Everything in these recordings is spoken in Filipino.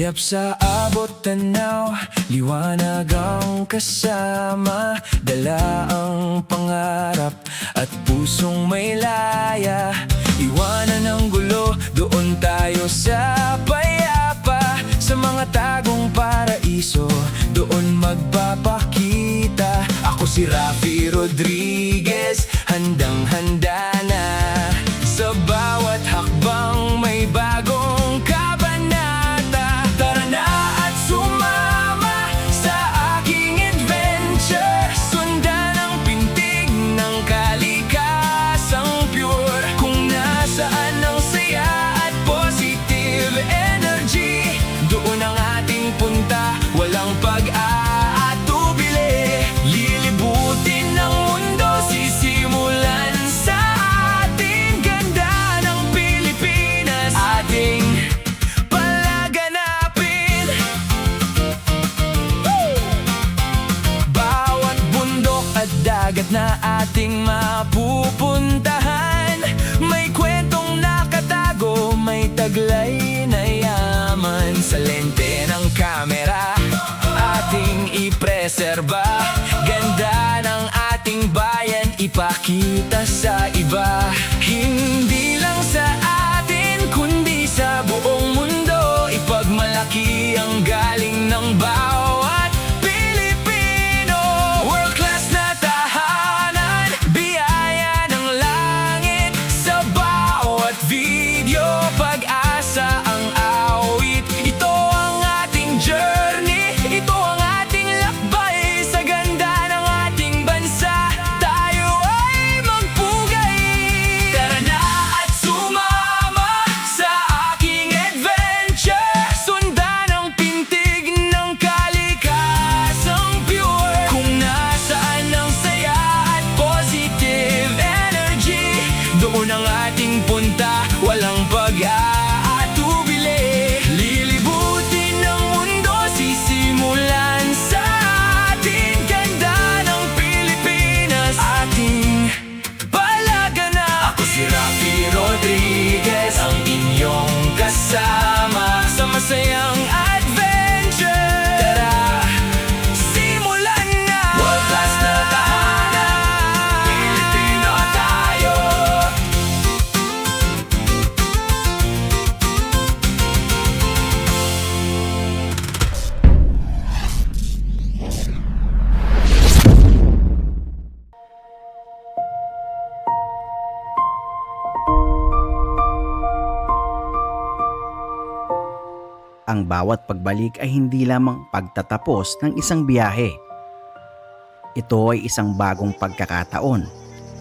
Yap sa abot tanaw, liwanag ang kasama, dala ang pangarap at pusong may laya. Iwanan ang gulo, doon tayo sa payapa. Sa mga tagong paraiso, doon magpapakita. Ako si Rafi Rodriguez, handang-handa na. Sa bawat hakbang may bagong kabanata. Tara na at sumama sa aking adventure. Sundan ang pintig ng kalikasang pure. Kung nasaan ang saya at positive energy, doon ang ating punta, walang pag-aatubili. Lilibutin ang mundo, sisimulan sa ating ganda ng Pilipinas, ating palaganapin. Bawat bundok at dagat na ating mapupuntahan, may kwentong nakatago, may taglay na yaman. Sa lente ng kamera, ating ipreserba. Ganda ng ating bayan, ipakita sa iba. Hindi lang sa atin, kundi sa buong mundo. Ipagmalaki ang galing ng bawat Pilipino. World class na tahanan, biyaya ng langit. Sa bawat video, pag-asa ang awit. Ito ang ating journey, ito ang ating lakbay. Sa ganda ng ating bansa, tayo ay magpugay. Tara na at sumama sa aking adventure. Sundan ang pintig ng kalikasang pure. Kung nasaan ang saya at positive energy, doon ang ating punta, walang pag-aatubili. Lilibutin ang mundo, sisimulan sa ating ganda ng Pilipinas, ating palaganap. Ako si Rafi Rodriguez, ang inyong kasama sa masayang adventure. Tara, simulan na! World class na tahanan, Pilipino tayo. Ang bawat pagbalik ay hindi lamang pagtatapos ng isang biyahe. Ito ay isang bagong pagkakataon.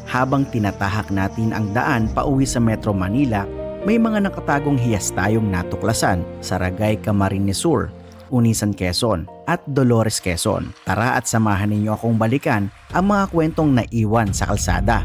Habang tinatahak natin ang daan pauwi sa Metro Manila, may mga nakatagong hiyas tayong natuklasan sa Ragay, Camarines Sur, Unisan, Quezon at Dolores, Quezon. Tara at samahan ninyo akong balikan ang mga kwentong naiwan sa kalsada.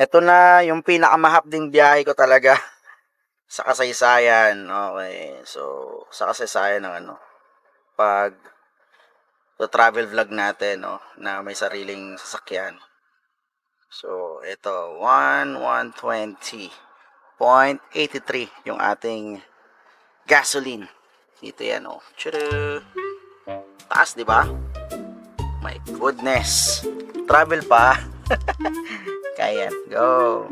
Ito na yung pinakamahapding biyahe ko talaga sa kasaysayan. Okay. So, sa kasaysayan ng pag travel vlog natin, no, na may sariling sasakyan. So, ito 1120.83 yung ating gasoline. Dito yan, oh. Tshuru! Taas, di ba? My goodness. Travel pa. Kaya, go!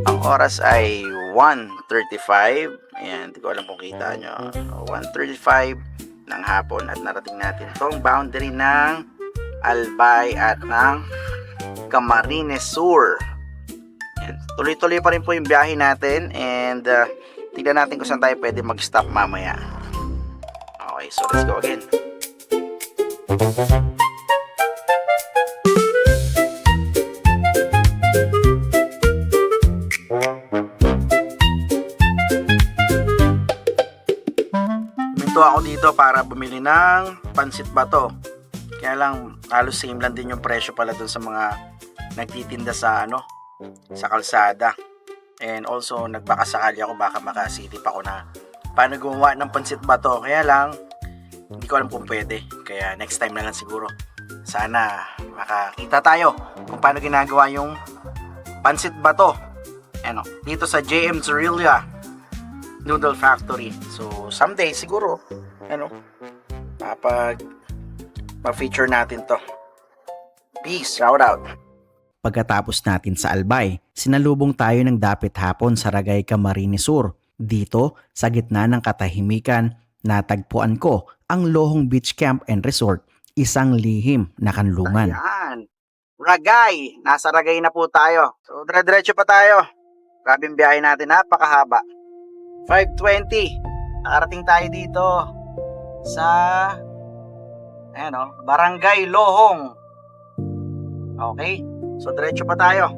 Ang oras ay 1:35. Ayan, hindi ko alam kung kita nyo. 1:35 ng hapon at narating natin itong boundary ng Albay at ng Camarines Sur. Ayan, tuloy-tuloy pa rin po yung biyahe natin and tignan natin kung saan tayo pwede mag-stop mamaya. Okay, so let's go again. Minto ako dito para bumili ng pansit bato. Kaya lang halos same lang din yung presyo pala dun sa mga nagtitinda sa sa kalsada. And also, nagbakasakali ako baka makasitip ako na paano gumawa ng pansit bato. Kaya lang, hindi ko alam kung pwede. Kaya next time na lang siguro. Sana makakita tayo kung paano ginagawa yung pansit bato. Ano, dito sa JM Zorilla Noodle Factory. So, someday siguro, ma-feature natin to. Peace, shout out. Pagkatapos natin sa Albay, sinalubong tayo ng dapit hapon sa Ragay, Camarines Sur. Dito, sa gitna ng katahimikan, natagpuan ko ang Lohong Beach Camp and Resort, isang lihim na kanlungan. Ayan. Ragay. Nasa Ragay na po tayo. So, dire-diretso pa tayo. Grabe yung biyahe natin, napakahaba. 5:20. Nakarating tayo dito sa Barangay Lohong. Okay? So, diretso pa tayo.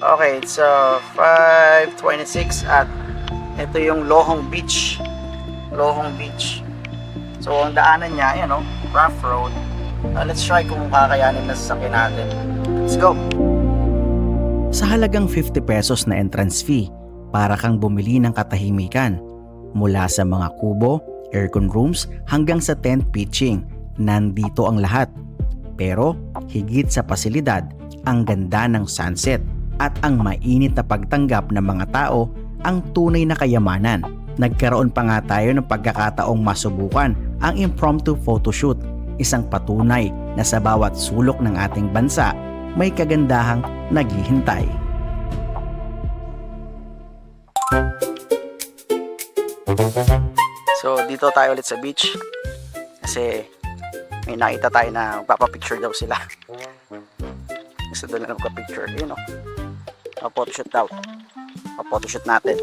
Okay, it's 5:26 at ito yung Lohong Beach. Lohong Beach. So, ang daanan niya, rough road. Let's try kung kakayanin na sasakyan natin. Let's go! Sa halagang 50 pesos na entrance fee, para kang bumili ng katahimikan. Mula sa mga kubo, aircon rooms, hanggang sa tent pitching, nandito ang lahat. Pero higit sa pasilidad, ang ganda ng sunset at ang mainit na pagtanggap ng mga tao ang tunay na kayamanan. Nagkaroon pa nga tayo ng pagkakataong masubukan ang impromptu photoshoot, isang patunay na sa bawat sulok ng ating bansa may kagandahang naghihintay. So, dito tayo ulit sa beach. Kasi may nakita tayo na magpapapicture daw sila. Gusto doon na magpapicture. Yun o. Photoshoot daw. Photoshoot natin.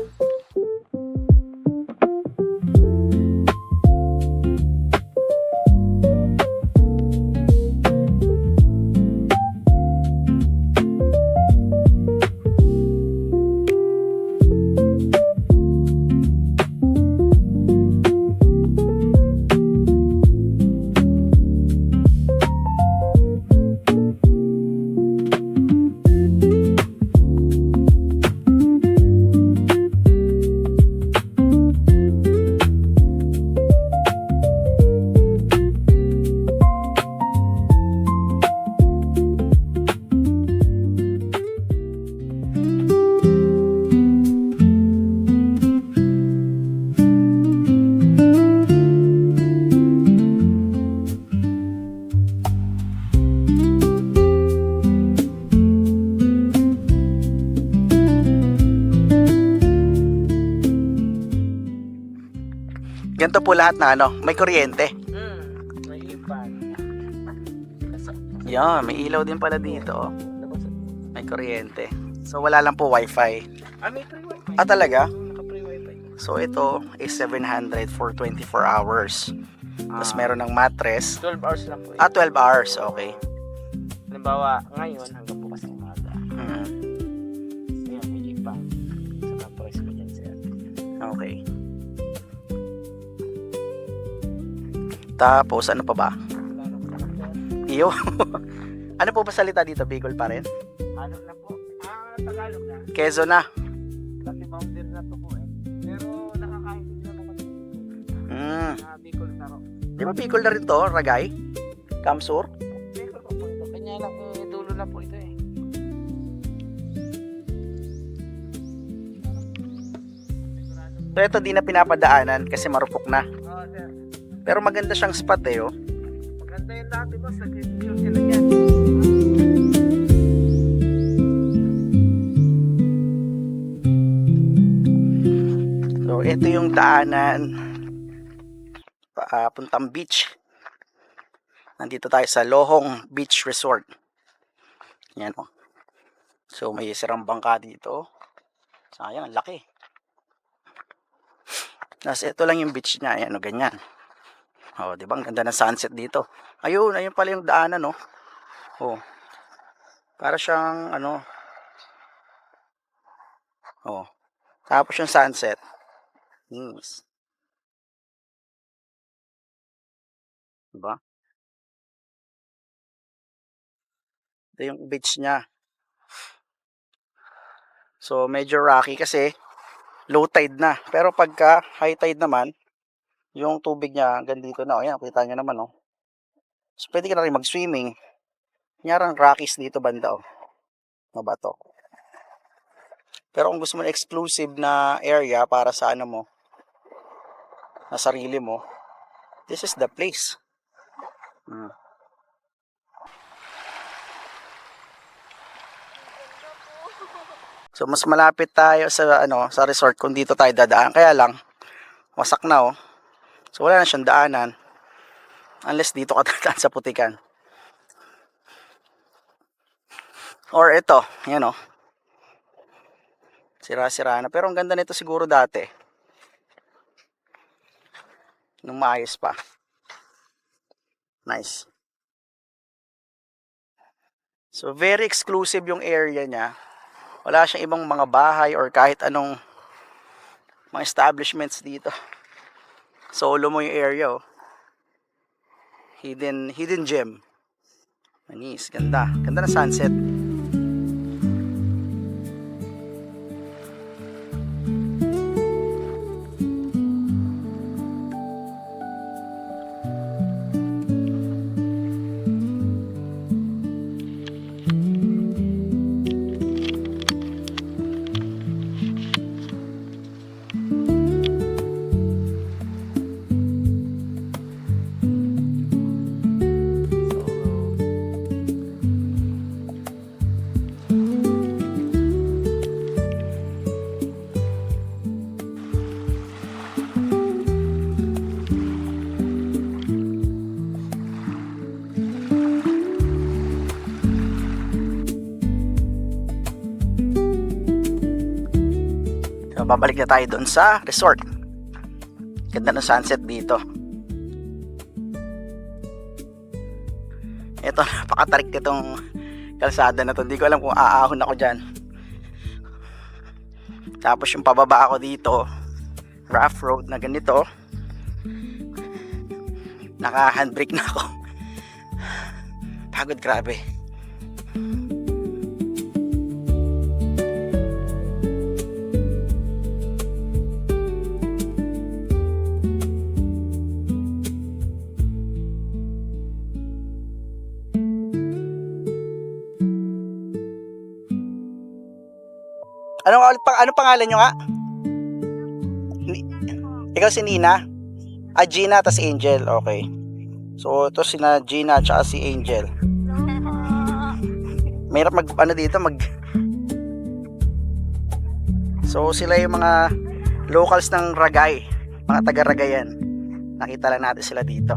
Ganito po lahat na may kuryente. May ipan. Yan, may ilaw din pala dito. May kuryente. So, wala lang po wifi. May free wifi. Talaga? Naka-free wifi. So, ito is 700 for 24 hours. Tapos meron ng mattress. 12 hours lang po. 12 hours. Okay. Halimbawa, ngayon hanggang bukas ng umaga. Mhm. Ayan, may ipan. Sa price ko dyan, sir. Okay. Tapos, ano pa ba? Wala na po lang, sir. Iyo. Ano po ba salita dito? Bicol pa rin? Ano na po? Tagalog na. Quezon na. Kasi boundary na to po eh. Pero nakakain din naman kami dito. Bicol Taro. Di ba Bicol na rin to? Ragay? Kamsur? Bicol pa po ito. Kanya lang dulo na po ito eh. So, ito di na pinapadaanan kasi marupok na. Oo, sir. Pero maganda siyang spot eh, oh. Maganda yung dati boss. Nag-picture sila dyan. So, ito yung daanan papuntang beach. Nandito tayo sa Lohong Beach Resort. Yan, oh. So, may sirang bangka dito. Sayang, ang laki. Tapos, ito lang yung beach niya. Ayan, ganyan. Oh, di ba? Ang ganda ng sunset dito. Ayun pala yung daanan, no? Oh. Para siyang, oh. Tapos yung sunset. Yes. Diba? Ito yung beach niya. So medyo rocky kasi low tide na. Pero pagka high tide naman, yung tubig niya hanggang dito na. O yan, kita nyo naman, oh. So pwede ka na rin mag-swimming. Kunyarang Rockies dito banda, oh. Na bato. Pero kung gusto mo na exclusive na area para sa ano mo, na sarili mo, this is the place. So mas malapit tayo sa sa resort kung dito tayo dadaan. Kaya lang wasak na, oh. So wala na siyang daanan unless dito ka dadaan sa Putikan. Or ito, yan, oh. Sira-sira na. Pero ang ganda nito siguro dati. Nung maayos pa. Nice. So very exclusive yung area niya. Wala siyang ibang mga bahay or kahit anong mga establishments dito. Solo mo yung area, oh. Hidden gem. Manis, ganda. Ganda na sunset. So, babalik na tayo doon sa resort. Ganda ng sunset dito. Ito, napakatarik nitong kalsada na to. Hindi ko alam kung aahon ako dyan. Tapos yung pababa ako dito, rough road na ganito. Naka handbrake na ako. Pagod, grabe. Ano pangalan nyo nga? Ikaw si Nina? Ah, Gina tas Angel. Okay. So, ito sina Gina at si Angel. Mahirap So, sila yung mga locals ng Ragay. Mga taga-Ragayan. Nakita lang natin sila dito.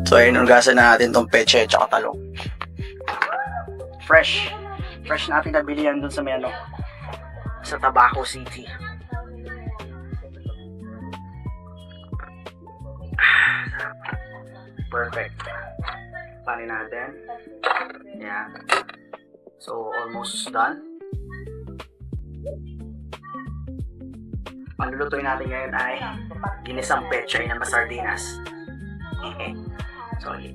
So ayun, ugasan na natin tong peche at talong. Fresh natin nabili yan dun sa may sa Tabaco City. Perfect. Panin natin. Yeah. So almost done. Ang lulutuin natin ngayon ay ginisang peche na masardinas. Sorry.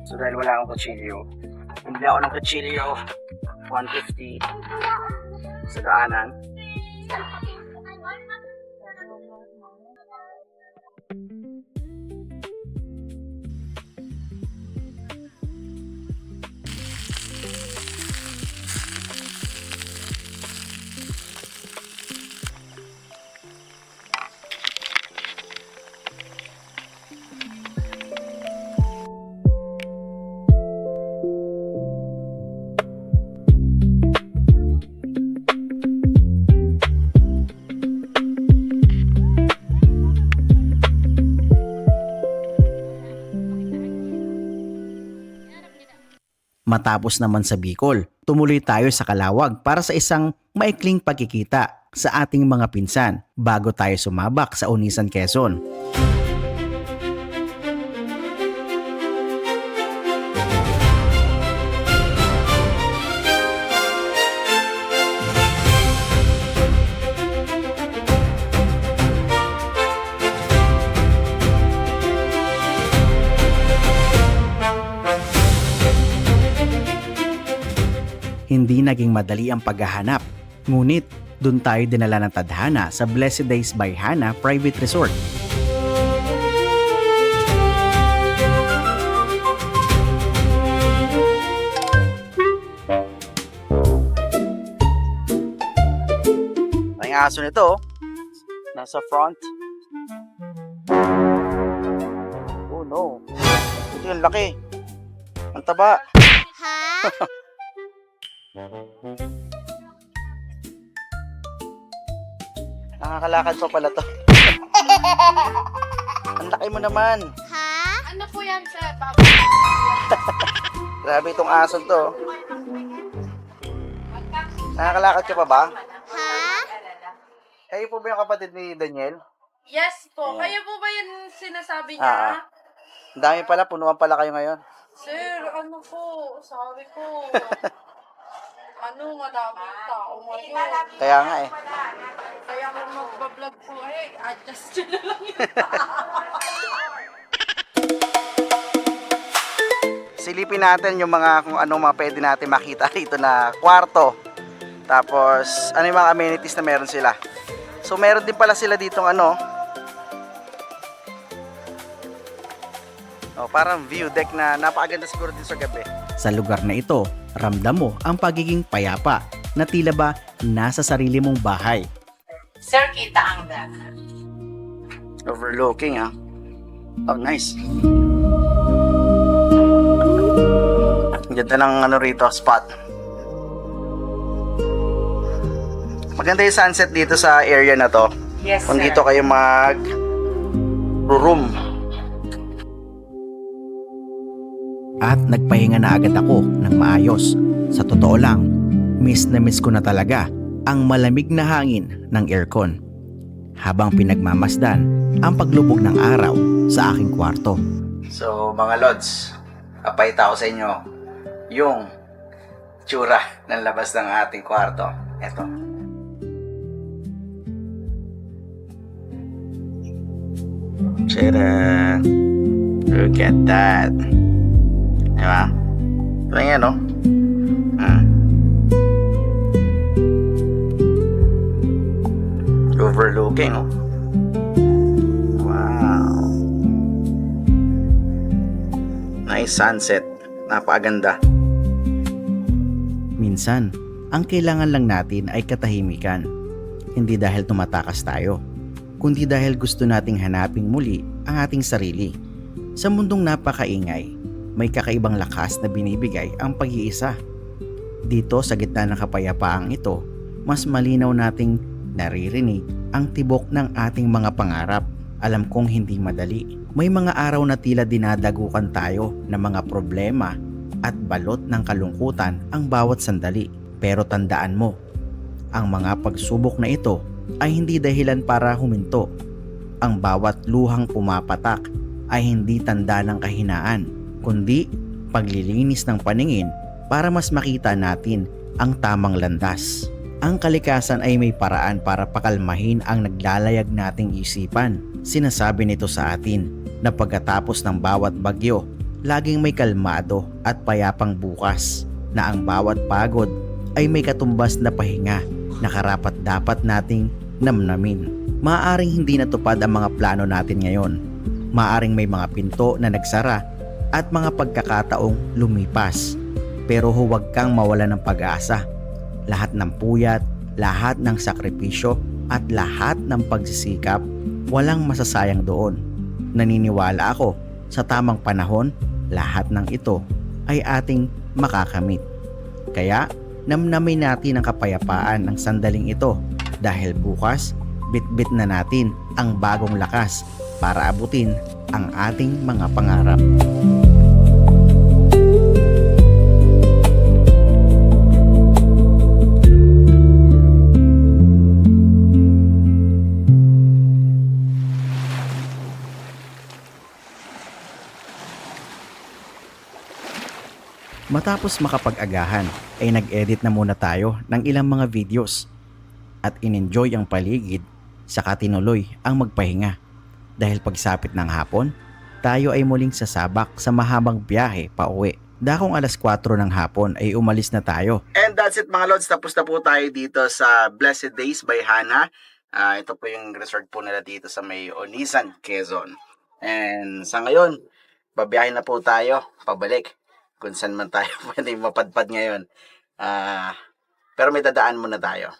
So dahil wala akong kutsilyo, bumili ako ng kutsilyo 150 sa daanan. Matapos naman sa Bicol, tumuloy tayo sa Calawag para sa isang maikling pagkikita sa ating mga pinsan bago tayo sumabak sa Onisan, Quezon. Hindi naging madali ang paghahanap, ngunit doon tayo dinala ng tadhana sa Blessed Days by Hana Private Resort. Ang aso nito, nasa front. Oh no. Ito yung laki. Ang taba. Nakakalakad pa pala to. Ang laki mo naman. Ano po yan, sir? Grabe itong aso to. Nakakalakad ka pa ba? Kayo po ba yung kapatid ni Daniel? Yes po. Ayan. Kayo po ba yung sinasabi niya? Ang dami pala, punuan pala kayo ngayon. Sir, ano po? Sabi ko. Madami yung tao ngayon. Kaya nga eh. Kaya kung magbablog po adjust nyo na lang yun. Silipin natin yung mga kung anong mga pwede natin makita rito na kwarto. Tapos, ano yung mga amenities na meron sila. So, meron din pala sila ditong parang view deck na napakaganda siguro din sa gabi. Sa lugar na ito, ramdam mo ang pagiging payapa na tila ba nasa sarili mong bahay. Sir, kita ang dana. Overlooking, ha? Oh, nice. Ang ganda ng rito, spot. Maganda yung sunset dito sa area na to. Yes, Kung sir. dito kayo room. At nagpahinga na agad ako ng maayos. Sa totoo lang, miss na miss ko na talaga ang malamig na hangin ng aircon habang pinagmamasdan ang paglubog ng araw sa aking kwarto. So, mga lods, apayta ko sa inyo yung tsura ng labas ng ating kwarto. Eto. Tara! Look at that! Diba? Ito yan, no? Overlooking, oh. Wow! Nice sunset. Napakaganda. Minsan, ang kailangan lang natin ay katahimikan. Hindi dahil tumatakas tayo, kundi dahil gusto nating hanaping muli ang ating sarili. Sa mundong napakaingay, may kakaibang lakas na binibigay ang pag-iisa. Dito sa gitna ng kapayapaang ito, mas malinaw nating naririnig ang tibok ng ating mga pangarap. Alam kong hindi madali. May mga araw na tila dinadagukan tayo ng mga problema at balot ng kalungkutan ang bawat sandali. Pero tandaan mo, ang mga pagsubok na ito ay hindi dahilan para huminto. Ang bawat luhang pumapatak ay hindi tanda ng kahinaan, kundi paglilinis ng paningin para mas makita natin ang tamang landas. Ang kalikasan ay may paraan para pakalmahin ang naglalayag nating isipan. Sinasabi nito sa atin na pagkatapos ng bawat bagyo, laging may kalmado at payapang bukas, na ang bawat pagod ay may katumbas na pahinga na karapat dapat nating namnamin. Maaaring hindi natupad ang mga plano natin ngayon. Maaaring may mga pinto na nagsara at mga pagkakataong lumipas. Pero huwag kang mawala ng pag-asa. Lahat ng puyat, lahat ng sakripisyo at lahat ng pagsisikap, walang masasayang doon. Naniniwala ako sa tamang panahon, lahat ng ito ay ating makakamit. Kaya namnamin natin ang kapayapaan ng sandaling ito dahil bukas bitbit na natin ang bagong lakas para abutin ang ating mga pangarap. Matapos makapag-agahan ay nag-edit na muna tayo ng ilang mga videos at in-enjoy ang paligid saka tinuloy ang magpahinga. Dahil pagsapit ng hapon, tayo ay muling sasabak sa mahabang biyahe pa uwi. Dakong alas 4 ng hapon ay umalis na tayo. And that's it mga lods, tapos na po tayo dito sa Blessed Days by Hana. Ito po yung resort po nila dito sa may Onisan, Quezon. And sa ngayon, babiyahin na po tayo pabalik kung saan man tayo pwede mapadpad ngayon. Pero may dadaan muna tayo.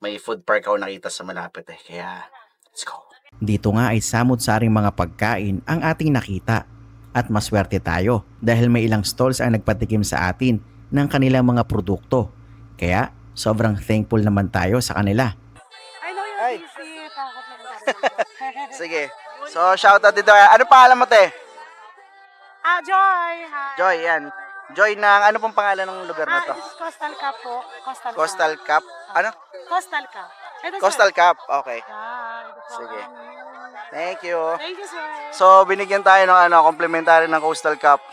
May food park ako nakita sa malapit kaya let's go. Dito nga ay samot-saring mga pagkain ang ating nakita. At maswerte tayo dahil may ilang stalls ang nagpatikim sa atin ng kanilang mga produkto. Kaya sobrang thankful naman tayo sa kanila. I know you're Ay. busy. Takot lang Sige. So shoutout dito. Ano pangalan mo te? Joy. Hi. Joy, yan. Joy ng ano pong pangalan ng lugar na to? This is Coastal Cup po. Coastal Cup. Ano? Coastal Cup. Ito, sir. Coastal Cup. Okay. Ito po. Sige. Thank you. Thank you, sir. So, binigyan tayo ng complimentary ng Coastal Cup.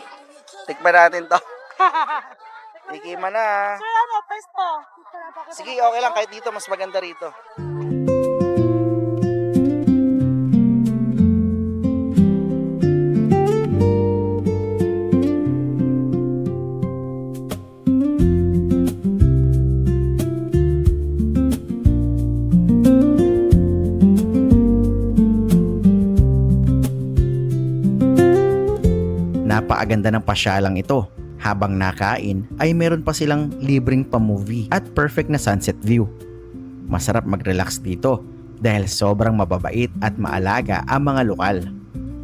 Tikman natin to. Tikiman na. Sir, ano? Pesto. Sige, okay lang. Kahit dito, mas maganda rito. Napakaganda ng pasyalang ito. Habang nakain ay meron pa silang libreng pa-movie at perfect na sunset view. Masarap mag-relax dito dahil sobrang mababait at maalaga ang mga lokal.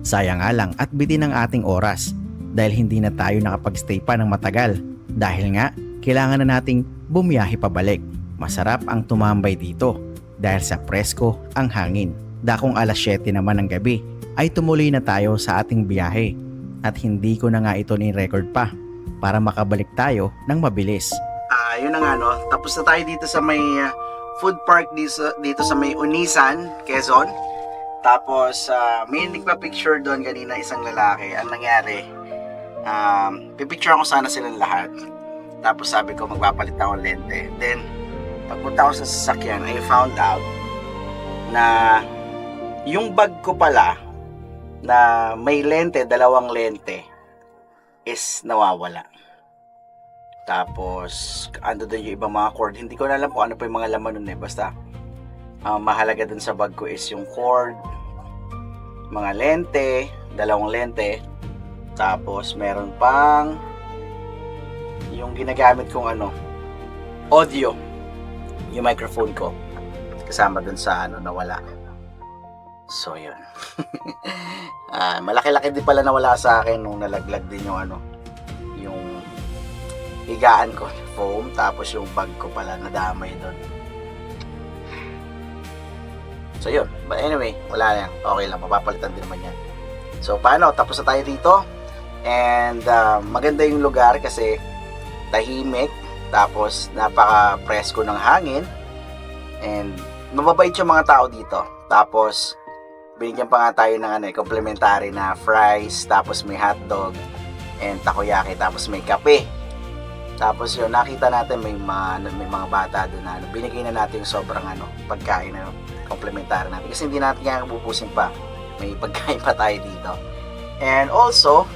Sayang nga lang at bitin ang ating oras dahil hindi na tayo nakapag-stay pa ng matagal dahil nga kailangan na nating bumiyahe pabalik. Masarap ang tumambay dito dahil sa presko ang hangin. Dakong alas 7 naman ng gabi ay tumuloy na tayo sa ating biyahe at hindi ko na nga ito ni-record pa para makabalik tayo ng mabilis. Yun na nga no. Tapos na tayo dito sa may food park dito sa may Onisan, Quezon. Tapos may nagpa-picture doon kanina isang lalaki. Ang nangyari, pipicture ko sana silang lahat. Tapos sabi ko magpapalit ako ng lente. Then pagpunta ko sa sasakyan, I found out na yung bag ko pala na may lente, dalawang lente is nawawala. Tapos ando doon yung ibang mga cord. Hindi ko na alam kung ano pa yung mga laman nun basta mahalaga dun sa bag ko is yung cord, mga lente, dalawang lente, tapos meron pang yung ginagamit kong audio, yung microphone ko kasama dun sa nawala. So yun. Malaki-laki din pala nawala sa akin nung nalaglag din yung yung higaan ko, foam, tapos yung bag ko pala nadamay doon. So yun, but anyway, wala na yan. Okay lang, mapapalitan din naman yan. So paano, tapos na tayo dito. And maganda yung lugar kasi tahimik, tapos napaka-presko ng hangin. And mababait yung mga tao dito. Tapos binigyan pa nga tayo ng complimentary na fries, tapos may hotdog and takoyaki, tapos may kape. Tapos yun, nakita natin may mga bata doon na binigay na natin yung sobrang pagkain na complimentary natin kasi hindi natin kaya bubusin pa, may pagkain pa tayo dito. And also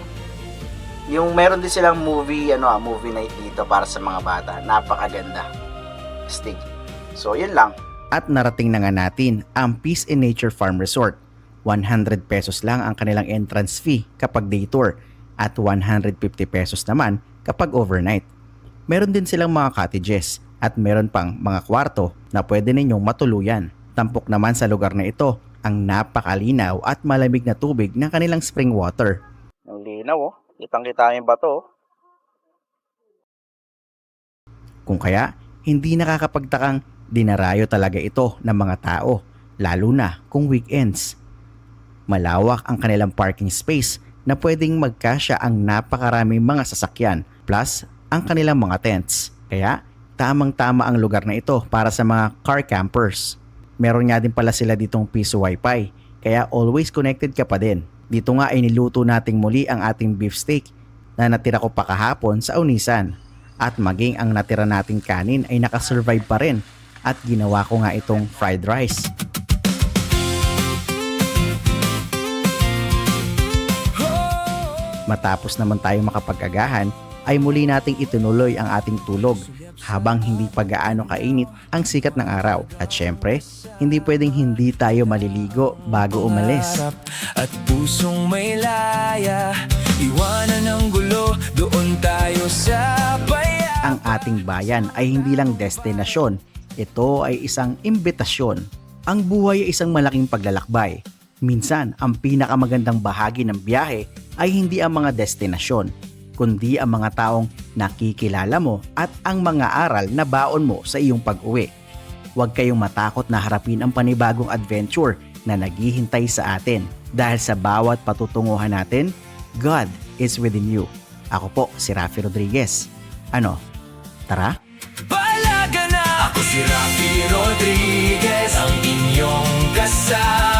yung meron din silang movie night dito para sa mga bata, napakaganda, stig. So yun lang. At narating na nga natin ang Peace in Nature Farm Resort. 100 pesos lang ang kanilang entrance fee kapag day tour at 150 pesos naman kapag overnight. Meron din silang mga cottages at meron pang mga kwarto na pwede ninyong matuluyan. Tampok naman sa lugar na ito ang napakalinaw at malamig na tubig ng kanilang spring water. Ang linaw kitang-kita yung bato. Kung kaya, hindi nakakapagtakang dinarayo talaga ito ng mga tao, lalo na kung weekends. Malawak ang kanilang parking space na pwedeng magkasya ang napakaraming mga sasakyan plus ang kanilang mga tents. Kaya tamang-tama ang lugar na ito para sa mga car campers. Meron nga din pala sila ditong piso wifi, kaya always connected ka pa din. Dito nga ay niluto nating muli ang ating beef steak na natira ko pa kahapon sa Unisan. At maging ang natira nating kanin ay nakasurvive pa rin at ginawa ko nga itong fried rice. Matapos naman tayo makapag-agahan ay muli nating itinuloy ang ating tulog habang hindi pa gaano kainit ang sikat ng araw. At syempre, hindi pwedeng hindi tayo maliligo bago umalis. At pusong may laya, iwanan ang gulo, doon tayo sa bayan. Ang ating bayan ay hindi lang destinasyon, ito ay isang imbitasyon. Ang buhay ay isang malaking paglalakbay. Minsan, ang pinakamagandang bahagi ng biyahe ay hindi ang mga destinasyon, kundi ang mga taong nakikilala mo at ang mga aral na baon mo sa iyong pag-uwi. Huwag kayong matakot na harapin ang panibagong adventure na naghihintay sa atin dahil sa bawat patutunguhan natin, God is within you. Ako po si Rafi Rodriguez. Ano? Tara? Balaga na! Ako si Rafi Rodriguez, ang inyong kasama.